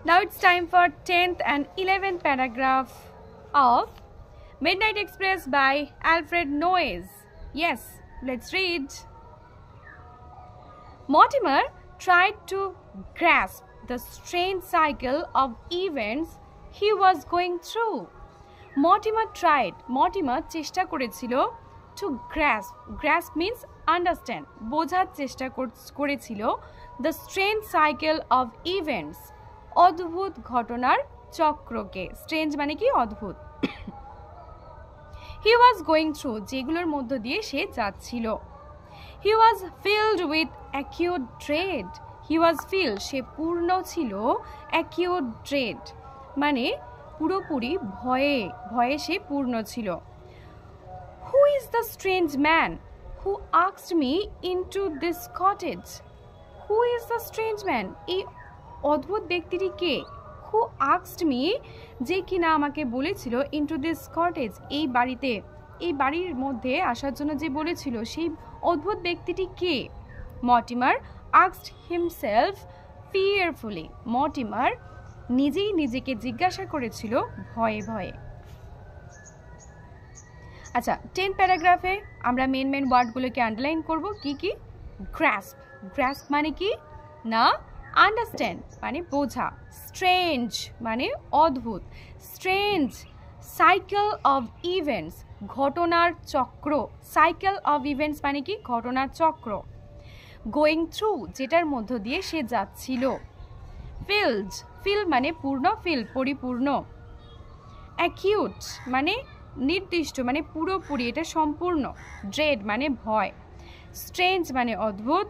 Now it's time for 10th and 11th paragraph of Midnight Express by Alfred Noyes. Yes, let's read. Mortimer tried to grasp the strange cycle of events he was going through. Mortimer চেষ্টা করেছিল to grasp means understand, বোঝার চেষ্টা করেছিল the strange cycle of events, অদ্ভুত ঘটনার চক্রকে। strange মানে কি অদ্ভুত। he was going through, যেগুলোর মধ্য দিয়ে সে যাচ্ছিল। he was filled with acute dread, he was filled, সে পূর্ণ ছিল acute dread মানে পুরোপুরি ভয়ে সে পূর্ণ ছিল। who is the strange man who asked me into this cottage? who is the strange man, এই অদ্ভুত ব্যক্তিটি কে? who asked me, যে কিনা আমাকে বলেছিল into this cottage, এই বাড়ির মধ্যে আসার জন্য যে বলেছিল, সেই অদ্ভুত ব্যক্তিটি কে? Mortimer asked himself fearfully, Mortimer নিজেই নিজেকে জিজ্ঞাসা করেছিল ভয়ে ভয়ে। আচ্ছা, 10th প্যারাগ্রাফে আমরা মেন ওয়ার্ডগুলোকে আন্ডারলাইন করব। কি? গ্রাস্প মানে কি না, আন্ডারস্ট্যান্ড মানে বোঝা, স্ট্রেঞ্জ মানে অদ্ভুত, স্ট্রেঞ্জ, সাইকেল অফ ইভেন্টস ঘটনার চক্র, সাইকেল অফ ইভেন্টস মানে কি ঘটনার চক্র, গোয়িং থ্রু যেটার মধ্য দিয়ে সে যাচ্ছিল, ফিল মানে পূর্ণ, পরিপূর্ণ, অ্যাকিউট মানে নির্দিষ্ট মানে পুরোপুরি, এটা সম্পূর্ণ, ড্রেড মানে ভয়, স্ট্রেঞ্জ মানে অদ্ভুত,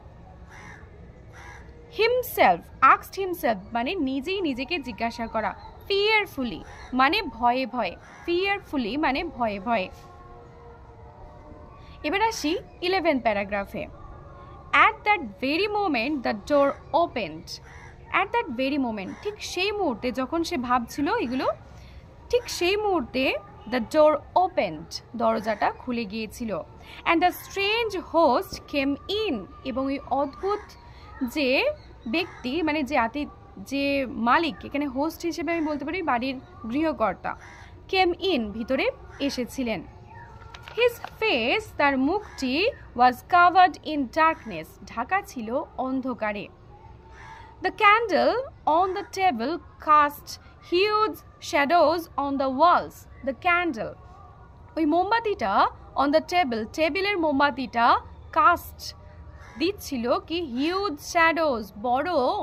asked himself মানে নিজেই নিজেকে জিজ্ঞাসা করা, fearfully মানে ভয়ে fearfully মানে ভয়ে। এবার আসি 11th প্যারাগ্রাফে। at that very moment the door opened, at that very moment ঠিক সেই মুহূর্তে যখন সে ভাবছিল এগুলো, ঠিক সেই মুহূর্তে the door opened দরজাটা খুলে গিয়েছিল, and the strange host came in এবং এই অদ্ভুত যে ব্যক্তি মানে যে মালিক, এখানে হোস্ট হিসেবে আমি বলতে পারি বাড়ির গৃহকর্তা, কেম ইন ভিতরে এসেছিলেন। হিজ ফেস তার মুখটি ওয়াজ কাভার্ড ইন ডার্কনেস ঢাকা ছিল অন্ধকারে। The candle on the table cast huge shadows on the walls. The candle ওই মোমবাতিটা অন দ্য টেবিলের মোমবাতিটা কাস্ট দিচ্ছিল কি হিউজ শ্যাডোজ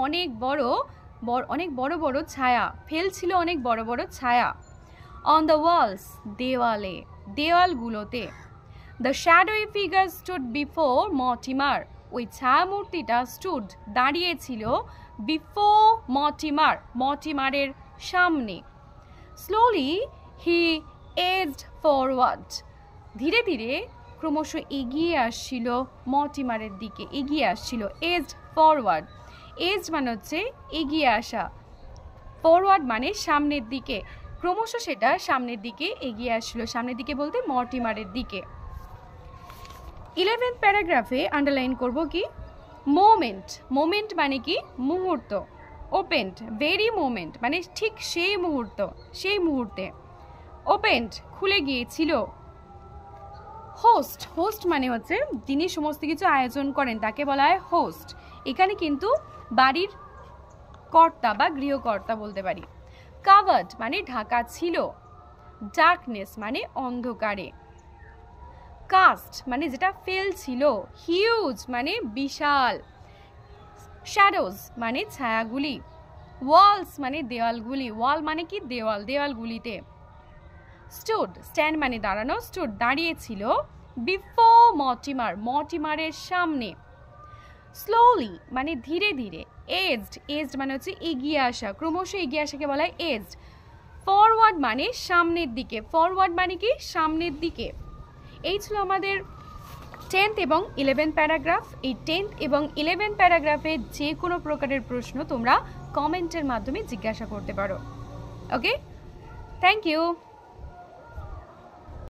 অনেক বড় ছায়া ফেলছিল, অনেক বড় ছায়া, অন দ্য ওয়ালস দেওয়ালগুলোতে। দ্য শ্যাডোই ফিগার স্টুড বিফোর মর্টিমার ওই ছায়ামূর্তিটা স্টুড দাঁড়িয়েছিল বিফোর মর্টিমারের সামনে। স্লোলি হি এজড ফরওয়ার্ড ধীরে ধীরে ক্রমশ এগিয়ে আসছিল মর্টিমারের দিকে, এগিয়ে আসছিল। এজড ফরওয়ার্ড, এজ মানে হচ্ছে এগিয়ে আসা, ফরওয়ার্ড মানে সামনের দিকে, ক্রমশ সেটা সামনের দিকে এগিয়ে আসছিল, সামনের দিকে বলতে মর্টিমারের দিকে। 11th প্যারাগ্রাফে আন্ডারলাইন করব কি মোমেন্ট মানে কি মুহূর্ত, ওপেন্ড ভেরি মোমেন্ট মানে ঠিক সেই মুহূর্তে, ওপেন্ড খুলে গিয়েছিল। হোস্ট মানে হচ্ছে যিনি সমস্ত কিছু আয়োজন করেন তাকে বলা হয় হোস্ট, এখানে কিন্তু বাড়ির কর্তা বা গৃহকর্তা বলতে পারি। কাভার্ড মানে ঢাকা ছিল, ডার্কনেস মানে অন্ধকারে, কাস্ট মানে যেটা ফেলছিল, হিউজ মানে বিশাল, শ্যাডোজ মানে ছায়াগুলি, ওয়ালস মানে দেওয়ালগুলি, ওয়াল মানে কি দেওয়ালগুলিতে, স্ট্যান্ড মানে দাঁড়ানো, স্টুড দাঁড়িয়েছিল, বিফোর মর্টিমারের সামনে। স্লোলি মানে ধীরে ধীরে, এজড মানে হচ্ছে এগিয়ে আসা, ক্রমশ এগিয়ে আসাকে বলা হয় এজড। ফরওয়ার্ড মানে সামনের দিকে, ফরওয়ার্ড মানে কি সামনের দিকে। এই ছিল আমাদের 10th এবং 11th প্যারাগ্রাফ। এই 10th এবং 11th প্যারাগ্রাফে যে কোনো প্রকারের প্রশ্ন তোমরা কমেন্টের মাধ্যমে জিজ্ঞাসা করতে পারো। ওকে, থ্যাংক ইউ।